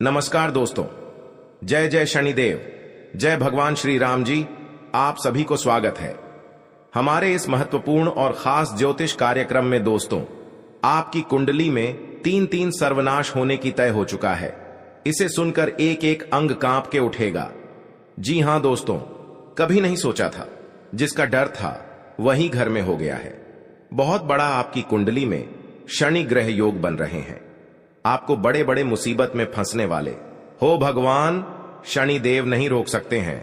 नमस्कार दोस्तों, जय जय शनिदेव, जय भगवान श्री राम जी। आप सभी को स्वागत है हमारे इस महत्वपूर्ण और खास ज्योतिष कार्यक्रम में। दोस्तों, आपकी कुंडली में तीन तीन सर्वनाश होने की तय हो चुका है। इसे सुनकर एक एक अंग कांप के उठेगा। जी हां दोस्तों, कभी नहीं सोचा था, जिसका डर था वही घर में हो गया है। बहुत बड़ा आपकी कुंडली में शनि ग्रह योग बन रहे हैं। आपको बड़े बड़े मुसीबत में फंसने वाले हो भगवान शनि देव नहीं रोक सकते हैं,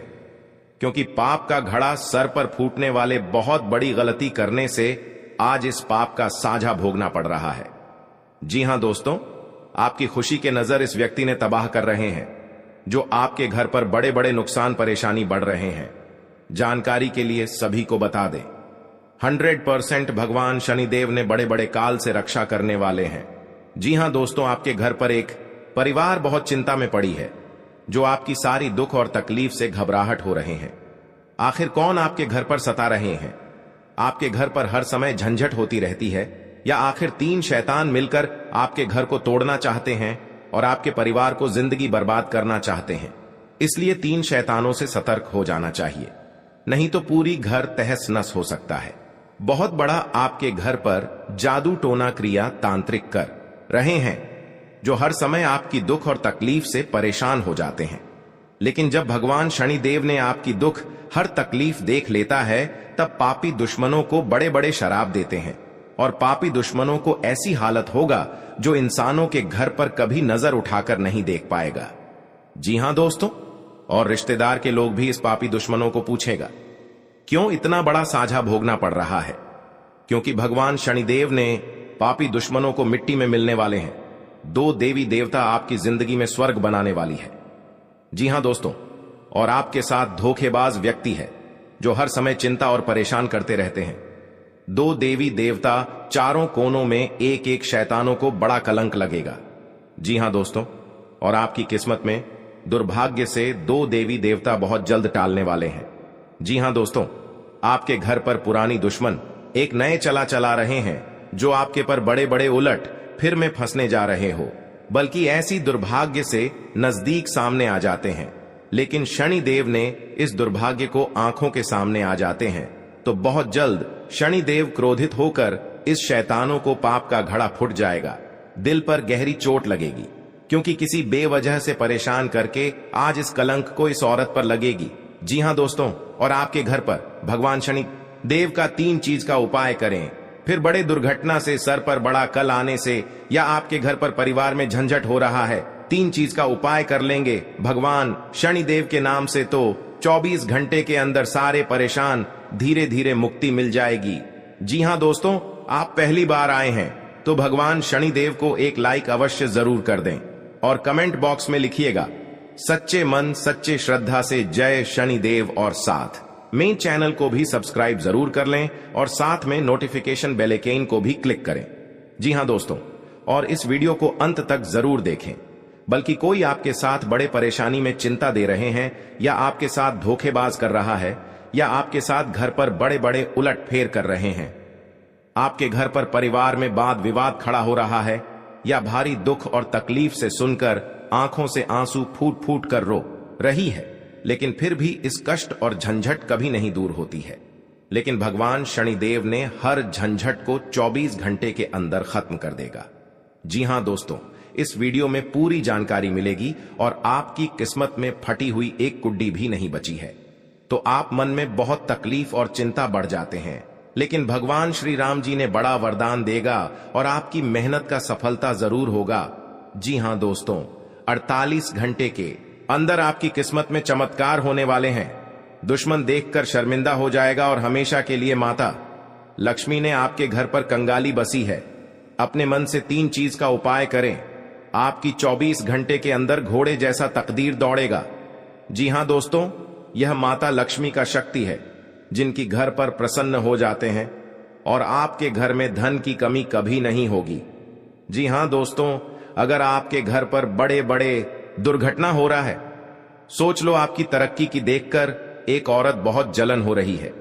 क्योंकि पाप का घड़ा सर पर फूटने वाले बहुत बड़ी गलती करने से आज इस पाप का साझा भोगना पड़ रहा है। जी हां दोस्तों, आपकी खुशी के नजर इस व्यक्ति ने तबाह कर रहे हैं, जो आपके घर पर बड़े बड़े नुकसान परेशानी बढ़ रहे हैं। जानकारी के लिए सभी को बता दें, 100% भगवान शनिदेव ने बड़े बड़े काल से रक्षा करने वाले हैं। जी हां दोस्तों, आपके घर पर एक परिवार बहुत चिंता में पड़ी है, जो आपकी सारी दुख और तकलीफ से घबराहट हो रहे हैं। आखिर कौन आपके घर पर सता रहे हैं? आपके घर पर हर समय झंझट होती रहती है, या आखिर तीन शैतान मिलकर आपके घर को तोड़ना चाहते हैं और आपके परिवार को जिंदगी बर्बाद करना चाहते हैं? इसलिए तीन शैतानों से सतर्क हो जाना चाहिए, नहीं तो पूरी घर तहस नस हो सकता है। बहुत बड़ा आपके घर पर जादू टोना क्रिया तांत्रिक कर रहे हैं, जो हर समय आपकी दुख और तकलीफ से परेशान हो जाते हैं। लेकिन जब भगवान शनिदेव ने आपकी दुख हर तकलीफ देख लेता है, तब पापी दुश्मनों को बड़े बड़े शराब देते हैं, और पापी दुश्मनों को ऐसी हालत होगा जो इंसानों के घर पर कभी नजर उठाकर नहीं देख पाएगा। जी हां दोस्तों, और रिश्तेदार के लोग भी इस पापी दुश्मनों को पूछेगा, क्यों इतना बड़ा साझा भोगना पड़ रहा है? क्योंकि भगवान शनिदेव ने पापी दुश्मनों को मिट्टी में मिलने वाले हैं। दो देवी देवता आपकी जिंदगी में स्वर्ग बनाने वाली है। जी हां दोस्तों, और आपके साथ धोखेबाज व्यक्ति है, जो हर समय चिंता और परेशान करते रहते हैं। दो देवी देवता चारों कोनों में एक एक शैतानों को बड़ा कलंक लगेगा। जी हां दोस्तों, और आपकी किस्मत में दुर्भाग्य से दो देवी देवता बहुत जल्द टालने वाले हैं। जी हां दोस्तों, आपके घर पर पुरानी दुश्मन एक नए चला रहे हैं, जो आपके पर बड़े बड़े उलट फिर में फंसने जा रहे हो, बल्कि ऐसी दुर्भाग्य से नजदीक सामने आ जाते हैं। लेकिन शनिदेव ने इस दुर्भाग्य को आंखों के सामने आ जाते हैं, तो बहुत जल्द शनिदेव क्रोधित होकर इस शैतानों को पाप का घड़ा फूट जाएगा। दिल पर गहरी चोट लगेगी, क्योंकि किसी बेवजह से परेशान करके आज इस कलंक को इस औरत पर लगेगी। जी हां दोस्तों, और आपके घर पर भगवान शनि देव का तीन चीज का उपाय करें, फिर बड़े दुर्घटना से, सर पर बड़ा कल आने से, या आपके घर पर परिवार में झंझट हो रहा है, तीन चीज का उपाय कर लेंगे भगवान शनिदेव के नाम से, तो 24 घंटे के अंदर सारे परेशान धीरे धीरे मुक्ति मिल जाएगी। जी हां दोस्तों, आप पहली बार आए हैं तो भगवान शनिदेव को एक लाइक अवश्य जरूर कर दें, और कमेंट बॉक्स में लिखिएगा, सच्चे मन सच्चे श्रद्धा से जय शनिदेव, और साथ मेन चैनल को भी सब्सक्राइब जरूर कर लें, और साथ में नोटिफिकेशन बेल आइकन को भी क्लिक करें। जी हां दोस्तों, और इस वीडियो को अंत तक जरूर देखें। बल्कि कोई आपके साथ बड़े परेशानी में चिंता दे रहे हैं, या आपके साथ धोखेबाज कर रहा है, या आपके साथ घर पर बड़े बड़े उलट फेर कर रहे हैं, आपके घर पर परिवार में वाद विवाद खड़ा हो रहा है, या भारी दुख और तकलीफ से सुनकर आंखों से आंसू फूट फूट कर रो रही है, लेकिन फिर भी इस कष्ट और झंझट कभी नहीं दूर होती है। लेकिन भगवान शनिदेव ने हर झंझट को 24 घंटे के अंदर खत्म कर देगा। जी हां दोस्तों, इस वीडियो में पूरी जानकारी मिलेगी, और आपकी किस्मत में फटी हुई एक कुड्डी भी नहीं बची है। तो आप मन में बहुत तकलीफ और चिंता बढ़ जाते हैं, लेकिन भगवान श्री राम जी ने बड़ा वरदान देगा, और आपकी मेहनत का सफलता जरूर होगा। जी हां दोस्तों, 48 घंटे के अंदर आपकी किस्मत में चमत्कार होने वाले हैं। दुश्मन देखकर शर्मिंदा हो जाएगा, और हमेशा के लिए माता लक्ष्मी ने आपके घर पर कंगाली बसी है। अपने मन से तीन चीज का उपाय करें, आपकी 24 घंटे के अंदर घोड़े जैसा तकदीर दौड़ेगा। जी हां दोस्तों, यह माता लक्ष्मी का शक्ति है, जिनकी घर पर प्रसन्न हो जाते हैं, और आपके घर में धन की कमी कभी नहीं होगी। जी हां दोस्तों, अगर आपके घर पर बड़े बड़े दुर्घटना हो रहा है, सोच लो आपकी तरक्की की देखकर एक औरत बहुत जलन हो रही है,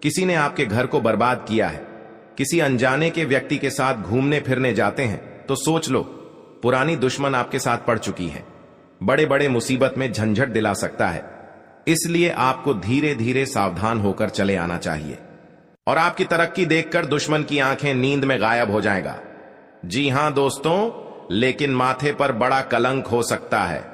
किसी ने आपके घर को बर्बाद किया है, किसी अनजाने के व्यक्ति के साथ घूमने फिरने जाते हैं, तो सोच लो पुरानी दुश्मन आपके साथ पड़ चुकी है। बड़े बड़े मुसीबत में झंझट दिला सकता है। इसलिए आपको धीरे धीरे सावधान होकर चले आना चाहिए और आपकी तरक्की देखकर दुश्मन की आंखें नींद में गायब हो जाएगा। जी हां दोस्तों, लेकिन माथे पर बड़ा कलंक हो सकता है।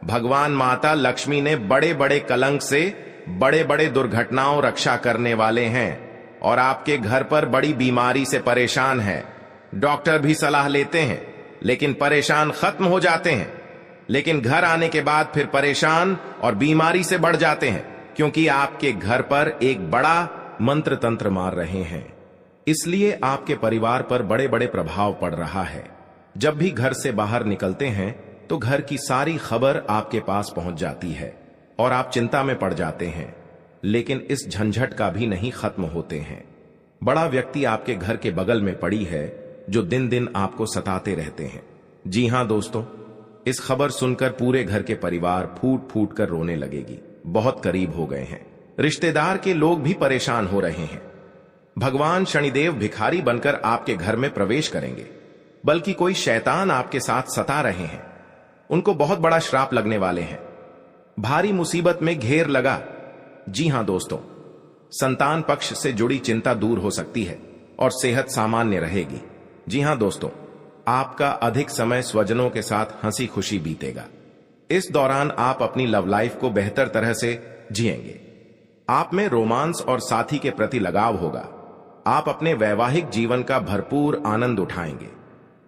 भगवान माता लक्ष्मी ने बड़े बड़े कलंक से बड़े बड़े दुर्घटनाओं रक्षा करने वाले हैं और आपके घर पर बड़ी बीमारी से परेशान है। डॉक्टर भी सलाह लेते हैं लेकिन परेशान खत्म हो जाते हैं, लेकिन घर आने के बाद फिर परेशान और बीमारी से बढ़ जाते हैं, क्योंकि आपके घर पर एक बड़ा मंत्र तंत्र मार रहे हैं। इसलिए आपके परिवार पर बड़े बड़े प्रभाव पड़ रहा है। जब भी घर से बाहर निकलते हैं तो घर की सारी खबर आपके पास पहुंच जाती है और आप चिंता में पड़ जाते हैं, लेकिन इस झंझट का भी नहीं खत्म होते हैं। बड़ा व्यक्ति आपके घर के बगल में पड़ी है जो दिन दिन आपको सताते रहते हैं। जी हां दोस्तों, इस खबर सुनकर पूरे घर के परिवार फूट फूट कर रोने लगेगी। बहुत करीब हो गए हैं, रिश्तेदार के लोग भी परेशान हो रहे हैं। भगवान शनिदेव भिखारी बनकर आपके घर में प्रवेश करेंगे, बल्कि कोई शैतान आपके साथ सता रहे हैं। उनको बहुत बड़ा श्राप लगने वाले हैं। भारी मुसीबत में घेर लगा। जी हां दोस्तों, संतान पक्ष से जुड़ी चिंता दूर हो सकती है और सेहत सामान्य रहेगी। जी हां दोस्तों, आपका अधिक समय स्वजनों के साथ हंसी खुशी बीतेगा। इस दौरान आप अपनी लव लाइफ को बेहतर तरह से जिएंगे। आप में रोमांस और साथी के प्रति लगाव होगा। आप अपने वैवाहिक जीवन का भरपूर आनंद उठाएंगे।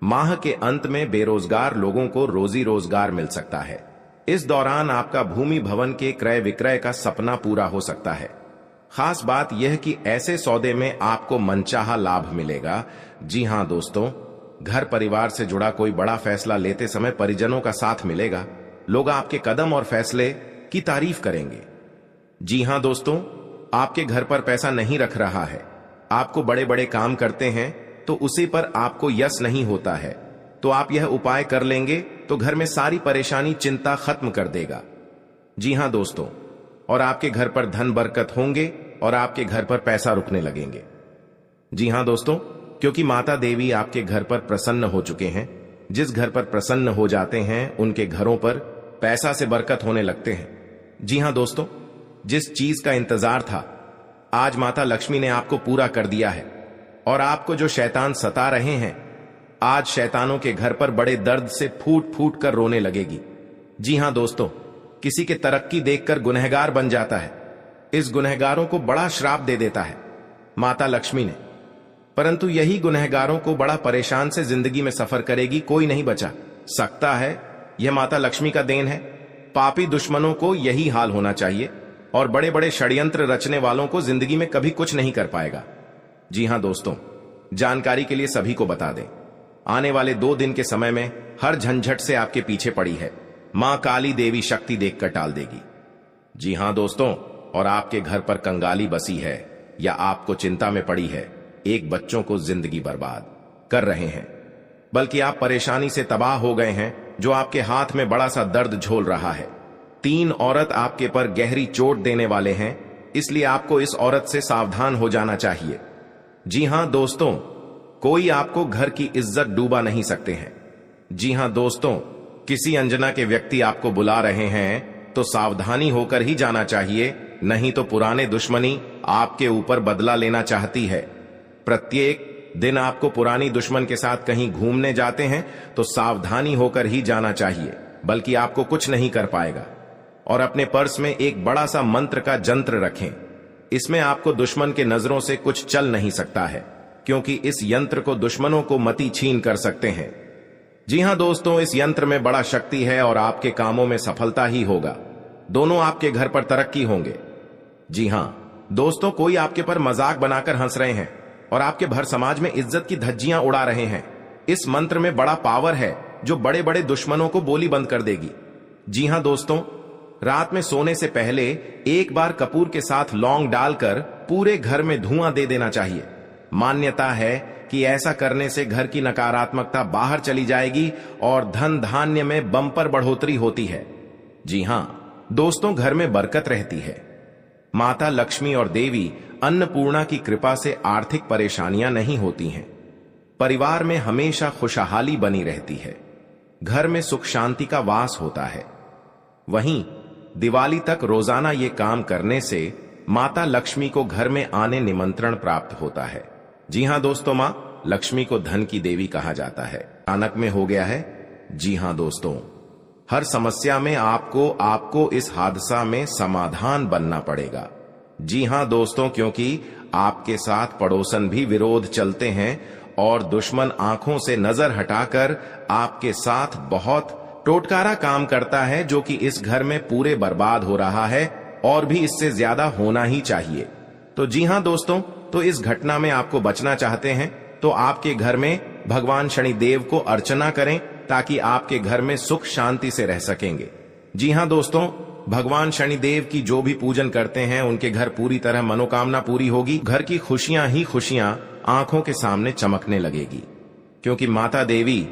माह के अंत में बेरोजगार लोगों को रोजी रोजगार मिल सकता है। इस दौरान आपका भूमि भवन के क्रय विक्रय का सपना पूरा हो सकता है। खास बात यह कि ऐसे सौदे में आपको मनचाहा लाभ मिलेगा। जी हां दोस्तों, घर परिवार से जुड़ा कोई बड़ा फैसला लेते समय परिजनों का साथ मिलेगा। लोग आपके कदम और फैसले की तारीफ करेंगे। जी हां दोस्तों, आपके घर पर पैसा नहीं रख रहा है, आपको बड़े बड़े काम करते हैं तो उसी पर आपको यश नहीं होता है, तो आप यह उपाय कर लेंगे तो घर में सारी परेशानी चिंता खत्म कर देगा। जी हां दोस्तों, और आपके घर पर धन बरकत होंगे और आपके घर पर पैसा रुकने लगेंगे। जी हां दोस्तों, क्योंकि माता देवी आपके घर पर प्रसन्न हो चुके हैं। जिस घर पर प्रसन्न हो जाते हैं उनके घरों पर पैसा से बरकत होने लगते हैं। जी हां दोस्तों, जिस चीज का इंतजार था आज माता लक्ष्मी ने आपको पूरा कर दिया है और आपको जो शैतान सता रहे हैं, आज शैतानों के घर पर बड़े दर्द से फूट फूट कर रोने लगेगी। जी हां दोस्तों, किसी के तरक्की देखकर गुनहगार बन जाता है। इस गुनहगारों को बड़ा श्राप दे देता है माता लक्ष्मी ने, परंतु यही गुनहगारों को बड़ा परेशान से जिंदगी में सफर करेगी, कोई नहीं बचा सकता है। यह माता लक्ष्मी का देन है। पापी दुश्मनों को यही हाल होना चाहिए और बड़े बड़े षड्यंत्र रचने वालों को जिंदगी में कभी कुछ नहीं कर पाएगा। जी हां दोस्तों, जानकारी के लिए सभी को बता दें, आने वाले 2 दिन के समय में हर झंझट से आपके पीछे पड़ी है मां काली देवी शक्ति देखकर टाल देगी। जी हां दोस्तों, और आपके घर पर कंगाली बसी है या आपको चिंता में पड़ी है, एक बच्चों को जिंदगी बर्बाद कर रहे हैं, बल्कि आप परेशानी से तबाह हो गए हैं जो आपके हाथ में बड़ा सा दर्द झोल रहा है। 3 औरत आपके पर गहरी चोट देने वाले हैं, इसलिए आपको इस औरत से सावधान हो जाना चाहिए। जी हां दोस्तों, कोई आपको घर की इज्जत डूबा नहीं सकते हैं। जी हां दोस्तों, किसी अनजाने के व्यक्ति आपको बुला रहे हैं तो सावधानी होकर ही जाना चाहिए, नहीं तो पुराने दुश्मनी आपके ऊपर बदला लेना चाहती है। प्रत्येक दिन आपको पुरानी दुश्मन के साथ कहीं घूमने जाते हैं तो सावधानी होकर ही जाना चाहिए, बल्कि आपको कुछ नहीं कर पाएगा। और अपने पर्स में एक बड़ा सा मंत्र का जंत्र रखें। इसमें आपको दुश्मन के नजरों से कुछ चल नहीं सकता है, क्योंकि इस यंत्र को दुश्मनों को मति छीन कर सकते हैं। जी हां दोस्तों, इस यंत्र में बड़ा शक्ति है और आपके कामों में सफलता ही होगा। दोनों आपके घर पर तरक्की होंगे। जी हां दोस्तों, कोई आपके पर मजाक बनाकर हंस रहे हैं और आपके भर समाज में इज्जत की धज्जियां उड़ा रहे हैं। इस मंत्र में बड़ा पावर है जो बड़े बड़े दुश्मनों को बोली बंद कर देगी। जी हां दोस्तों, रात में सोने से पहले एक बार कपूर के साथ लौंग डालकर पूरे घर में धुआं दे देना चाहिए। मान्यता है कि ऐसा करने से घर की नकारात्मकता बाहर चली जाएगी और धन धान्य में बम्पर बढ़ोतरी होती है। जी हां दोस्तों, घर में बरकत रहती है। माता लक्ष्मी और देवी अन्नपूर्णा की कृपा से आर्थिक परेशानियां नहीं होती हैं। परिवार में हमेशा खुशहाली बनी रहती है। घर में सुख शांति का वास होता है। वहीं दिवाली तक रोजाना ये काम करने से माता लक्ष्मी को घर में आने निमंत्रण प्राप्त होता है। जी हां दोस्तों, मां लक्ष्मी को धन की देवी कहा जाता है। अचानक में हो गया है। जी हां दोस्तों, हर समस्या में आपको इस हादसा में समाधान बनना पड़ेगा। जी हां दोस्तों, क्योंकि आपके साथ पड़ोसन भी विरोध चलते हैं और दुश्मन आंखों से नजर हटाकर आपके साथ बहुत टोटकारा काम करता है, जो कि इस घर में पूरे बर्बाद हो रहा है और भी इससे ज्यादा होना ही चाहिए। तो जी हां दोस्तों, तो इस घटना में आपको बचना चाहते हैं तो आपके घर में भगवान शनिदेव को अर्चना करें, ताकि आपके घर में सुख शांति से रह सकेंगे। जी हां दोस्तों, भगवान शनिदेव की जो भी पूजन करते हैं उनके घर पूरी तरह मनोकामना पूरी होगी। घर की खुशियां ही खुशियां आंखों के सामने चमकने लगेगी, क्योंकि माता देवी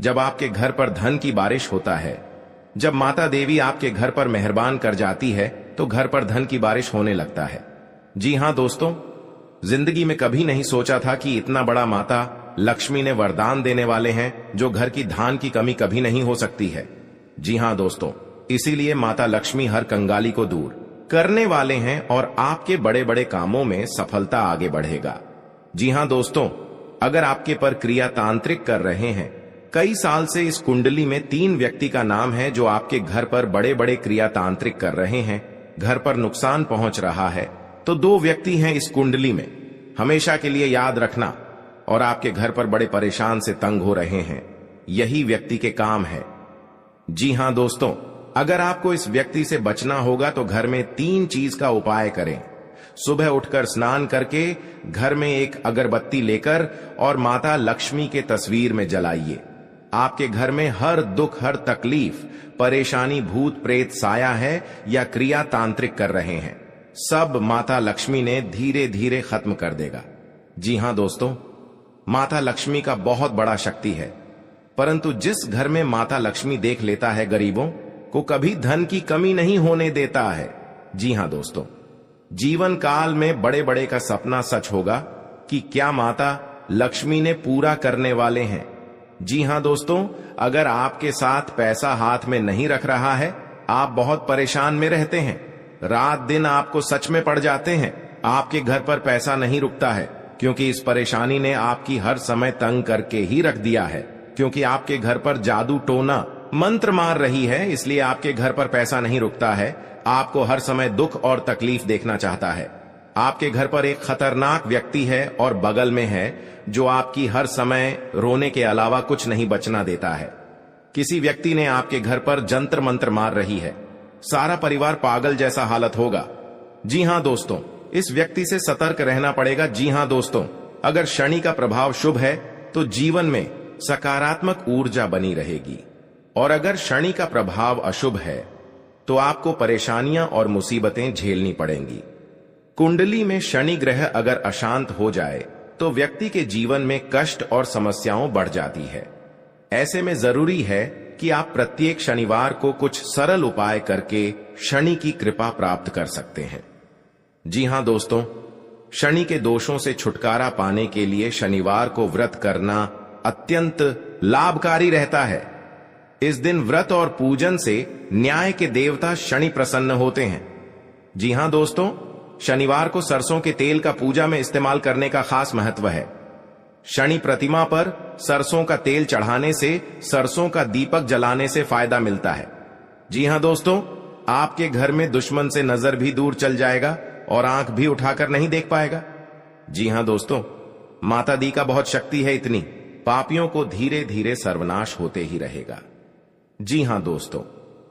जब आपके घर पर धन की बारिश होता है, जब माता देवी आपके घर पर मेहरबान कर जाती है तो घर पर धन की बारिश होने लगता है। जी हां दोस्तों, जिंदगी में कभी नहीं सोचा था कि इतना बड़ा माता लक्ष्मी ने वरदान देने वाले हैं, जो घर की धान की कमी कभी नहीं हो सकती है। जी हां दोस्तों, इसीलिए माता लक्ष्मी हर कंगाली को दूर करने वाले हैं और आपके बड़े बड़े कामों में सफलता आगे बढ़ेगा। जी हां दोस्तों, अगर आपके पर क्रिया तांत्रिक कर रहे हैं, कई साल से इस कुंडली में 3 व्यक्ति का नाम है जो आपके घर पर बड़े बड़े क्रिया तांत्रिक कर रहे हैं, घर पर नुकसान पहुंच रहा है, तो 2 व्यक्ति हैं इस कुंडली में, हमेशा के लिए याद रखना। और आपके घर पर बड़े परेशान से तंग हो रहे हैं, यही व्यक्ति के काम है। जी हां दोस्तों, अगर आपको इस व्यक्ति से बचना होगा तो घर में 3 चीज का उपाय करें। सुबह उठकर स्नान करके घर में एक अगरबत्ती लेकर और माता लक्ष्मी के तस्वीर में जलाइए। आपके घर में हर दुख, हर तकलीफ, परेशानी, भूत प्रेत साया है या क्रिया तांत्रिक कर रहे हैं, सब माता लक्ष्मी ने धीरे धीरे खत्म कर देगा। जी हां दोस्तों, माता लक्ष्मी का बहुत बड़ा शक्ति है, परंतु जिस घर में माता लक्ष्मी देख लेता है गरीबों को कभी धन की कमी नहीं होने देता है। जी हां दोस्तों, जीवन काल में बड़े बड़े का सपना सच होगा कि क्या माता लक्ष्मी ने पूरा करने वाले हैं। जी हां दोस्तों, अगर आपके साथ पैसा हाथ में नहीं रख रहा है, आप बहुत परेशान में रहते हैं, रात दिन आपको सच में पड़ जाते हैं, आपके घर पर पैसा नहीं रुकता है, क्योंकि इस परेशानी ने आपकी हर समय तंग करके ही रख दिया है, क्योंकि आपके घर पर जादू टोना मंत्र मार रही है, इसलिए आपके घर पर पैसा नहीं रुकता है, आपको हर समय दुख और तकलीफ देखना चाहता है। आपके घर पर एक खतरनाक व्यक्ति है और बगल में है जो आपकी हर समय रोने के अलावा कुछ नहीं बचना देता है। किसी व्यक्ति ने आपके घर पर जंतर मंत्र मार रही है, सारा परिवार पागल जैसा हालत होगा। जी हां दोस्तों, इस व्यक्ति से सतर्क रहना पड़ेगा। जी हां दोस्तों, अगर शनि का प्रभाव शुभ है तो जीवन में सकारात्मक ऊर्जा बनी रहेगी, और अगर शनि का प्रभाव अशुभ है तो आपको परेशानियां और मुसीबतें झेलनी पड़ेंगी। कुंडली में शनि ग्रह अगर अशांत हो जाए तो व्यक्ति के जीवन में कष्ट और समस्याओं बढ़ जाती है। ऐसे में जरूरी है कि आप प्रत्येक शनिवार को कुछ सरल उपाय करके शनि की कृपा प्राप्त कर सकते हैं। जी हां दोस्तों, शनि के दोषों से छुटकारा पाने के लिए शनिवार को व्रत करना अत्यंत लाभकारी रहता है। इस दिन व्रत और पूजन से न्याय के देवता शनि प्रसन्न होते हैं। जी हां दोस्तों, शनिवार को सरसों के तेल का पूजा में इस्तेमाल करने का खास महत्व है। शनि प्रतिमा पर सरसों का तेल चढ़ाने से सरसों का दीपक जलाने से फायदा मिलता है। जी हां दोस्तों, आपके घर में दुश्मन से नजर भी दूर चल जाएगा और आंख भी उठाकर नहीं देख पाएगा। जी हां दोस्तों, माता दी का बहुत शक्ति है, इतनी पापियों को धीरे धीरे सर्वनाश होते ही रहेगा। जी हां दोस्तों,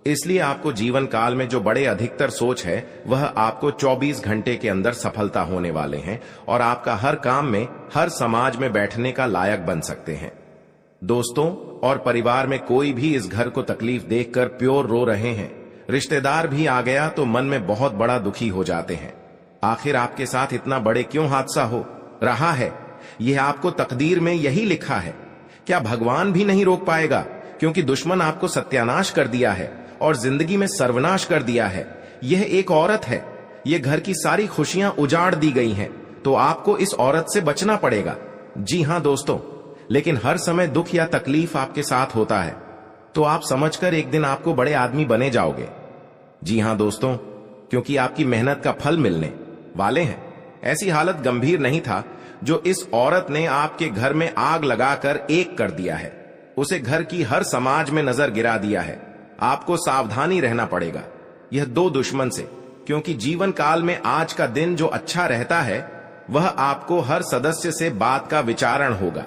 इसलिए आपको जीवन काल में जो बड़े अधिकतर सोच है वह आपको 24 घंटे के अंदर सफलता होने वाले हैं और आपका हर काम में, हर समाज में बैठने का लायक बन सकते हैं। दोस्तों और परिवार में कोई भी इस घर को तकलीफ देखकर प्योर रो रहे हैं, रिश्तेदार भी आ गया तो मन में बहुत बड़ा दुखी हो जाते हैं। आखिर आपके साथ इतना बड़े क्यों हादसा हो रहा है? यह आपको तकदीर में यही लिखा है। क्या भगवान भी नहीं रोक पाएगा? क्योंकि दुश्मन आपको सत्यानाश कर दिया है और जिंदगी में सर्वनाश कर दिया है। यह एक औरत है, यह घर की सारी खुशियां उजाड़ दी गई हैं, तो आपको इस औरत से बचना पड़ेगा। जी हां दोस्तों, लेकिन हर समय दुख या तकलीफ आपके साथ होता है। तो आप समझकर एक दिन आपको बड़े आदमी बने जाओगे। जी हां दोस्तों, क्योंकि आपकी मेहनत का फल मिलने वाले हैं। ऐसी हालत गंभीर नहीं था जो इस औरत ने आपके घर में आग लगाकर एक कर दिया है। उसे घर की हर समाज में नजर गिरा दिया है। आपको सावधानी रहना पड़ेगा यह दो दुश्मन से, क्योंकि जीवन काल में आज का दिन जो अच्छा रहता है वह आपको हर सदस्य से बात का विचारण होगा।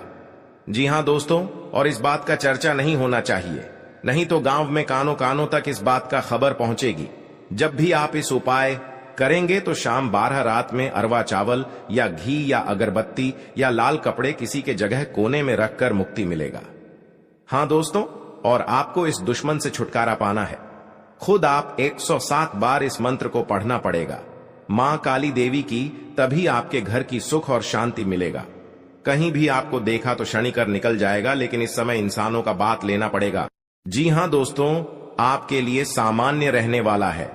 जी हां दोस्तों, और इस बात का चर्चा नहीं होना चाहिए, नहीं तो गांव में कानों कानों तक इस बात का खबर पहुंचेगी। जब भी आप इस उपाय करेंगे तो शाम 12 रात में अरवा चावल या घी या अगरबत्ती या लाल कपड़े किसी के जगह कोने में रखकर मुक्ति मिलेगा। हां दोस्तों, और आपको इस दुश्मन से छुटकारा पाना है। खुद आप 107 बार इस मंत्र को पढ़ना पड़ेगा। मां काली देवी की, तभी आपके घर की सुख और शांति मिलेगा। कहीं भी आपको देखा तो क्षणिकर निकल जाएगा, लेकिन इस समय इंसानों का बात लेना पड़ेगा। जी हां दोस्तों, आपके लिए सामान्य रहने वाला है।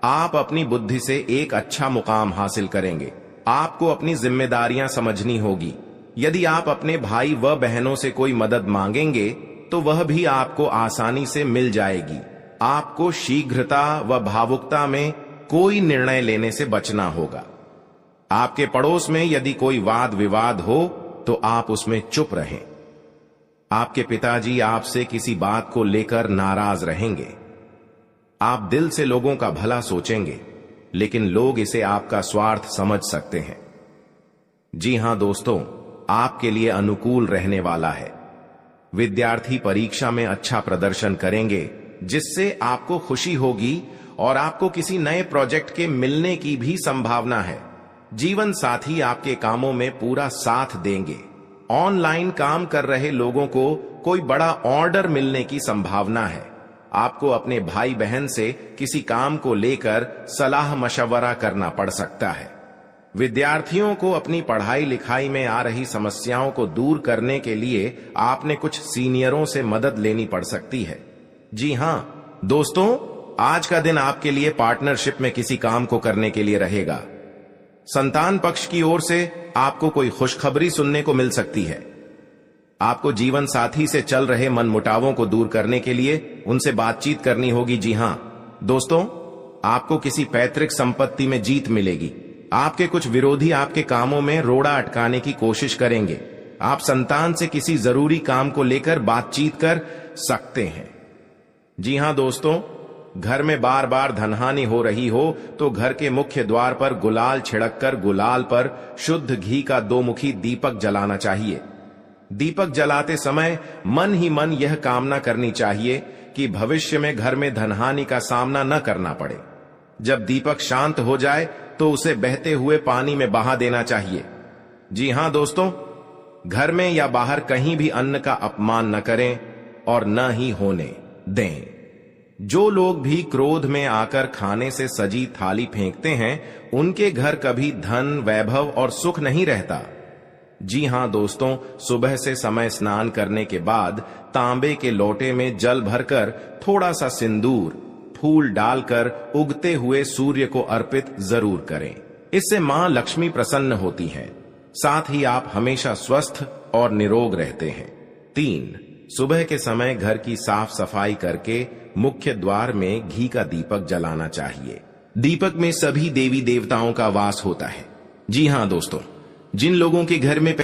आप अपनी बुद्धि से एक अच्छा मुकाम हासिल करेंगे। आपको अपनी जिम्मेदारियां समझनी होगी। यदि आप अपने भाई व बहनों से कोई मदद मांगेंगे तो वह भी आपको आसानी से मिल जाएगी। आपको शीघ्रता व भावुकता में कोई निर्णय लेने से बचना होगा। आपके पड़ोस में यदि कोई वाद विवाद हो तो आप उसमें चुप रहें। आपके पिताजी आपसे किसी बात को लेकर नाराज रहेंगे। आप दिल से लोगों का भला सोचेंगे, लेकिन लोग इसे आपका स्वार्थ समझ सकते हैं। जी हां दोस्तों, आपके लिए अनुकूल रहने वाला है। विद्यार्थी परीक्षा में अच्छा प्रदर्शन करेंगे, जिससे आपको खुशी होगी और आपको किसी नए प्रोजेक्ट के मिलने की भी संभावना है। जीवन साथी आपके कामों में पूरा साथ देंगे। ऑनलाइन काम कर रहे लोगों को कोई बड़ा ऑर्डर मिलने की संभावना है। आपको अपने भाई बहन से किसी काम को लेकर सलाह मशवरा करना पड़ सकता है। विद्यार्थियों को अपनी पढ़ाई लिखाई में आ रही समस्याओं को दूर करने के लिए आपने कुछ सीनियरों से मदद लेनी पड़ सकती है। जी हां दोस्तों, आज का दिन आपके लिए पार्टनरशिप में किसी काम को करने के लिए रहेगा। संतान पक्ष की ओर से आपको कोई खुशखबरी सुनने को मिल सकती है। आपको जीवन साथी से चल रहे मनमुटावों को दूर करने के लिए उनसे बातचीत करनी होगी। जी हां दोस्तों, आपको किसी पैतृक संपत्ति में जीत मिलेगी। आपके कुछ विरोधी आपके कामों में रोड़ा अटकाने की कोशिश करेंगे। आप संतान से किसी जरूरी काम को लेकर बातचीत कर सकते हैं। जी हां दोस्तों, घर में बार बार धनहानि हो रही हो तो घर के मुख्य द्वार पर गुलाल छिड़ककर गुलाल पर शुद्ध घी का 2 मुखी दीपक जलाना चाहिए। दीपक जलाते समय मन ही मन यह कामना करनी चाहिए कि भविष्य में घर में धनहानि का सामना न करना पड़े। जब दीपक शांत हो जाए तो उसे बहते हुए पानी में बहा देना चाहिए। जी हां दोस्तों, घर में या बाहर कहीं भी अन्न का अपमान न करें और न ही होने दें। जो लोग भी क्रोध में आकर खाने से सजी थाली फेंकते हैं, उनके घर कभी धन, वैभव और सुख नहीं रहता। जी हां दोस्तों, सुबह से समय स्नान करने के बाद तांबे के लोटे में जल भरकर थोड़ा सा सिंदूर, फूल डालकर उगते हुए सूर्य को अर्पित जरूर करें। इससे मां लक्ष्मी प्रसन्न होती हैं। साथ ही आप हमेशा स्वस्थ और निरोग रहते हैं। 3, सुबह के समय घर की साफ सफाई करके मुख्य द्वार में घी का दीपक जलाना चाहिए। दीपक में सभी देवी देवताओं का वास होता है। जी हां दोस्तों, जिन लोगों के घर में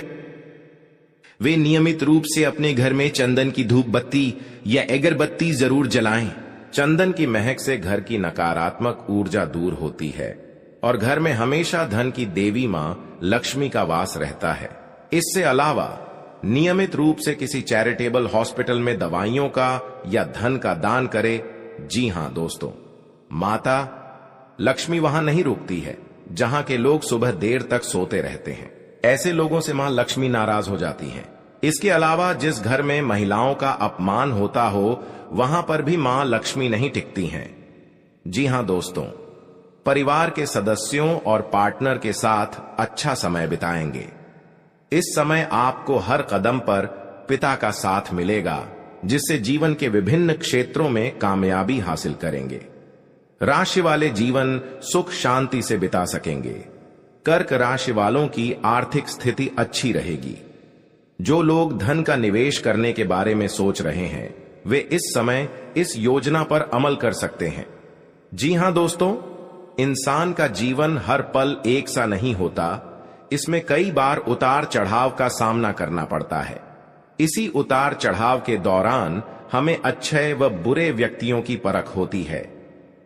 वे नियमित रूप से अपने घर में चंदन की धूप बत्ती या अगरबत्ती जरूर जलाएं। चंदन की महक से घर की नकारात्मक ऊर्जा दूर होती है और घर में हमेशा धन की देवी मां लक्ष्मी का वास रहता है। इससे अलावा नियमित रूप से किसी चैरिटेबल हॉस्पिटल में दवाइयों का या धन का दान करे। जी हां दोस्तों, माता लक्ष्मी वहां नहीं रुकती है जहां के लोग सुबह देर तक सोते रहते हैं। ऐसे लोगों से मां लक्ष्मी नाराज हो जाती हैं। इसके अलावा जिस घर में महिलाओं का अपमान होता हो, वहां पर भी मां लक्ष्मी नहीं टिकती हैं। जी हां दोस्तों, परिवार के सदस्यों और पार्टनर के साथ अच्छा समय बिताएंगे। इस समय आपको हर कदम पर पिता का साथ मिलेगा, जिससे जीवन के विभिन्न क्षेत्रों में कामयाबी हासिल करेंगे। राशि वाले जीवन सुख शांति से बिता सकेंगे। कर्क राशि वालों की आर्थिक स्थिति अच्छी रहेगी। जो लोग धन का निवेश करने के बारे में सोच रहे हैं, वे इस समय इस योजना पर अमल कर सकते हैं। जी हां दोस्तों, इंसान का जीवन हर पल एक सा नहीं होता। इसमें कई बार उतार चढ़ाव का सामना करना पड़ता है। इसी उतार चढ़ाव के दौरान हमें अच्छे व बुरे व्यक्तियों की परख होती है।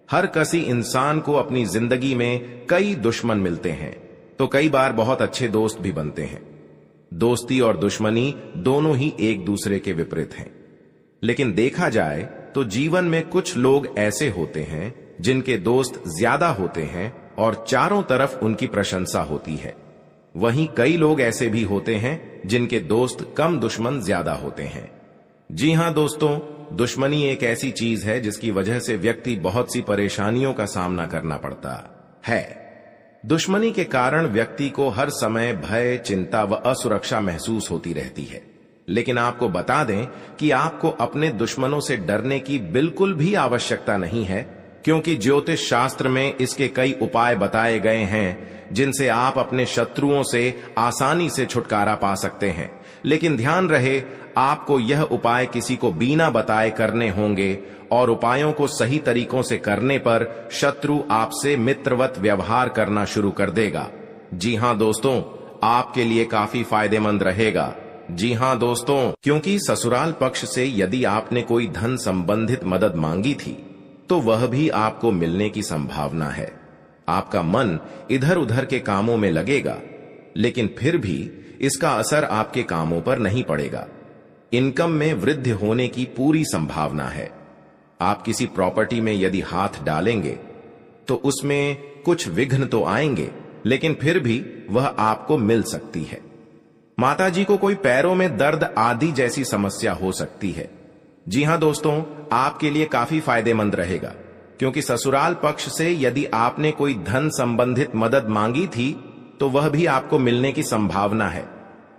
हर किसी इंसान को अपनी जिंदगी में कई दुश्मन मिलते हैं, तो कई बार बहुत अच्छे दोस्त भी बनते हैं। दोस्ती और दुश्मनी दोनों ही एक दूसरे के विपरीत हैं। लेकिन देखा जाए तो जीवन में कुछ लोग ऐसे होते हैं जिनके दोस्त ज्यादा होते हैं और चारों तरफ उनकी प्रशंसा होती है। वहीं कई लोग ऐसे भी होते हैं जिनके दोस्त कम, दुश्मन ज्यादा होते हैं। जी हां दोस्तों, दुश्मनी एक ऐसी चीज है जिसकी वजह से व्यक्ति बहुत सी परेशानियों का सामना करना पड़ता है। दुश्मनी के कारण व्यक्ति को हर समय भय, चिंता व असुरक्षा महसूस होती रहती है। लेकिन आपको बता दें कि आपको अपने दुश्मनों से डरने की बिल्कुल भी आवश्यकता नहीं है, क्योंकि ज्योतिष शास्त्र में इसके कई उपाय बताए गए हैं जिनसे आप अपने शत्रुओं से आसानी से छुटकारा पा सकते हैं। लेकिन ध्यान रहे, आपको यह उपाय किसी को बिना बताए करने होंगे और उपायों को सही तरीकों से करने पर शत्रु आपसे मित्रवत व्यवहार करना शुरू कर देगा। जी हां दोस्तों, आपके लिए काफी फायदेमंद रहेगा। जी हां दोस्तों, क्योंकि ससुराल पक्ष से यदि आपने कोई धन संबंधित मदद मांगी थी तो वह भी आपको मिलने की संभावना है। आपका मन इधर उधर के कामों में लगेगा, लेकिन फिर भी इसका असर आपके कामों पर नहीं पड़ेगा। इनकम में वृद्धि होने की पूरी संभावना है। आप किसी प्रॉपर्टी में यदि हाथ डालेंगे तो उसमें कुछ विघ्न तो आएंगे, लेकिन फिर भी वह आपको मिल सकती है। माताजी को कोई पैरों में दर्द आदि जैसी समस्या हो सकती है। जी हां दोस्तों, आपके लिए काफी फायदेमंद रहेगा, क्योंकि ससुराल पक्ष से यदि आपने कोई धन संबंधित मदद मांगी थी तो वह भी आपको मिलने की संभावना है।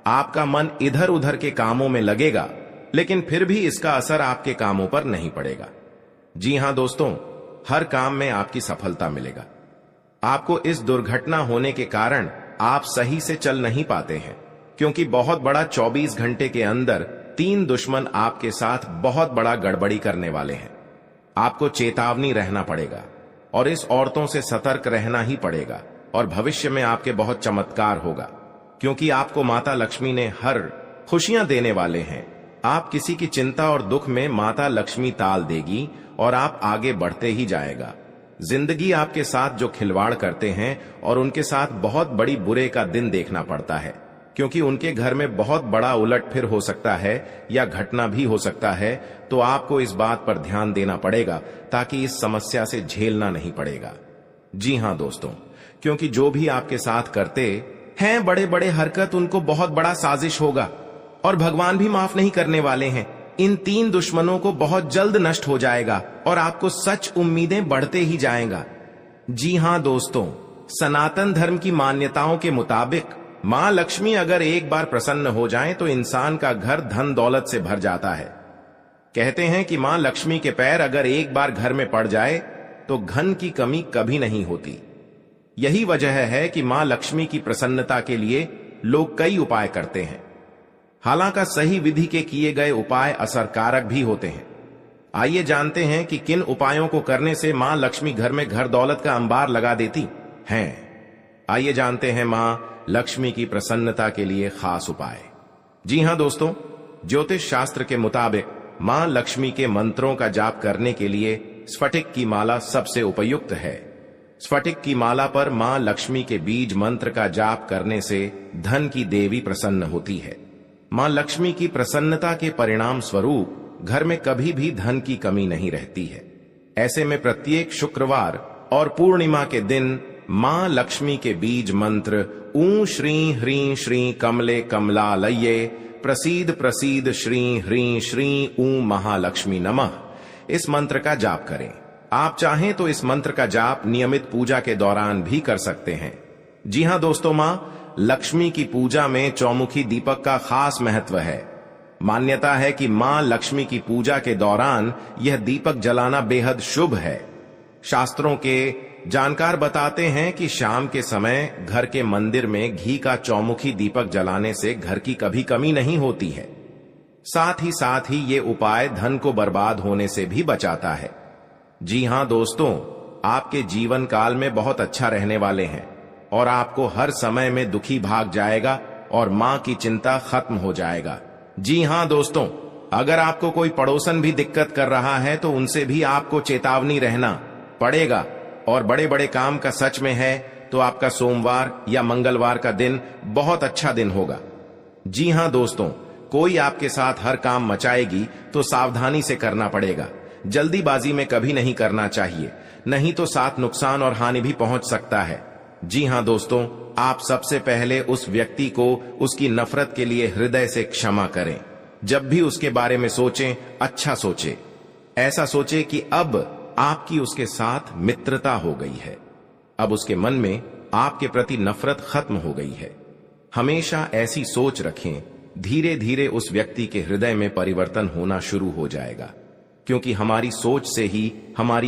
आपका मन इधर उधर के कामों में लगेगा, लेकिन फिर भी इसका असर आपके कामों पर नहीं पड़ेगा। जी हां दोस्तों, हर काम में आपकी सफलता मिलेगा। आपको इस दुर्घटना होने के कारण आप सही से चल नहीं पाते हैं, क्योंकि बहुत बड़ा 24 घंटे के अंदर 3 दुश्मन आपके साथ बहुत बड़ा गड़बड़ी करने वाले हैं। आपको चेतावनी रहना पड़ेगा और इस औरतों से सतर्क रहना ही पड़ेगा, और भविष्य में आपके बहुत चमत्कार होगा, क्योंकि आपको माता लक्ष्मी ने हर खुशियां देने वाले हैं। आप किसी की चिंता और दुख में माता लक्ष्मी ताल देगी और आप आगे बढ़ते ही जाएगा। जिंदगी आपके साथ जो खिलवाड़ करते हैं और उनके साथ बहुत बड़ी बुरे का दिन देखना पड़ता है, क्योंकि उनके घर में बहुत बड़ा उलटफेर हो सकता है या घटना भी हो सकता है। तो आपको इस बात पर ध्यान देना पड़ेगा ताकि इस समस्या से झेलना नहीं पड़ेगा। जी हां दोस्तों, क्योंकि जो भी आपके साथ करते हैं बड़े बड़े हरकत, उनको बहुत बड़ा साजिश होगा और भगवान भी माफ नहीं करने वाले हैं। इन 3 दुश्मनों को बहुत जल्द नष्ट हो जाएगा और आपको सच उम्मीदें बढ़ते ही जाएगा। जी हां दोस्तों, सनातन धर्म की मान्यताओं के मुताबिक मां लक्ष्मी अगर एक बार प्रसन्न हो जाएं तो इंसान का घर धन दौलत से भर जाता है। कहते हैं कि मां लक्ष्मी के पैर अगर एक बार घर में पड़ जाए तो धन की कमी कभी नहीं होती। यही वजह है कि मां लक्ष्मी की प्रसन्नता के लिए लोग कई उपाय करते हैं। हालांकि सही विधि के किए गए उपाय असरकारक भी होते हैं। आइए जानते हैं कि किन उपायों को करने से मां लक्ष्मी घर में घर दौलत का अंबार लगा देती हैं। आइए जानते हैं मां लक्ष्मी की प्रसन्नता के लिए खास उपाय। जी हां दोस्तों, ज्योतिष शास्त्र के मुताबिक मां लक्ष्मी के मंत्रों का जाप करने के लिए स्फटिक की माला सबसे उपयुक्त है। स्फटिक की माला पर मां लक्ष्मी के बीज मंत्र का जाप करने से धन की देवी प्रसन्न होती है। मां लक्ष्मी की प्रसन्नता के परिणाम स्वरूप घर में कभी भी धन की कमी नहीं रहती है। ऐसे में प्रत्येक शुक्रवार और पूर्णिमा के दिन मां लक्ष्मी के बीज मंत्र ऊ श्री ह्रीं श्री कमले कमलालये प्रसीद प्रसीद श्री ह्रीं श्री ऊ महालक्ष्मी नमः, इस मंत्र का जाप करें। आप चाहें तो इस मंत्र का जाप नियमित पूजा के दौरान भी कर सकते हैं। जी हां दोस्तों, मां लक्ष्मी की पूजा में चौमुखी दीपक का खास महत्व है। मान्यता है कि मां लक्ष्मी की पूजा के दौरान यह दीपक जलाना बेहद शुभ है। शास्त्रों के जानकार बताते हैं कि शाम के समय घर के मंदिर में घी का चौमुखी दीपक जलाने से घर की कभी कमी नहीं होती है। साथ ही ये उपाय धन को बर्बाद होने से भी बचाता है। जी हां दोस्तों, आपके जीवन काल में बहुत अच्छा रहने वाले हैं और आपको हर समय में दुखी भाग जाएगा और मां की चिंता खत्म हो जाएगा। जी हां दोस्तों, अगर आपको कोई पड़ोसन भी दिक्कत कर रहा है तो उनसे भी आपको चेतावनी रहना पड़ेगा। और बड़े बड़े काम का सच में है तो आपका सोमवार या मंगलवार का दिन बहुत अच्छा दिन होगा। जी हां दोस्तों, कोई आपके साथ हर काम मचाएगी तो सावधानी से करना पड़ेगा। जल्दीबाजी में कभी नहीं करना चाहिए, नहीं तो साथ नुकसान और हानि भी पहुंच सकता है। जी हां दोस्तों, आप सबसे पहले उस व्यक्ति को उसकी नफरत के लिए हृदय से क्षमा करें। जब भी उसके बारे में सोचें, अच्छा सोचें। ऐसा सोचें कि अब आपकी उसके साथ मित्रता हो गई है, अब उसके मन में आपके प्रति नफरत खत्म हो गई है। हमेशा ऐसी सोच रखें, धीरे धीरे उस व्यक्ति के हृदय में परिवर्तन होना शुरू हो जाएगा, क्योंकि हमारी सोच से ही हमारी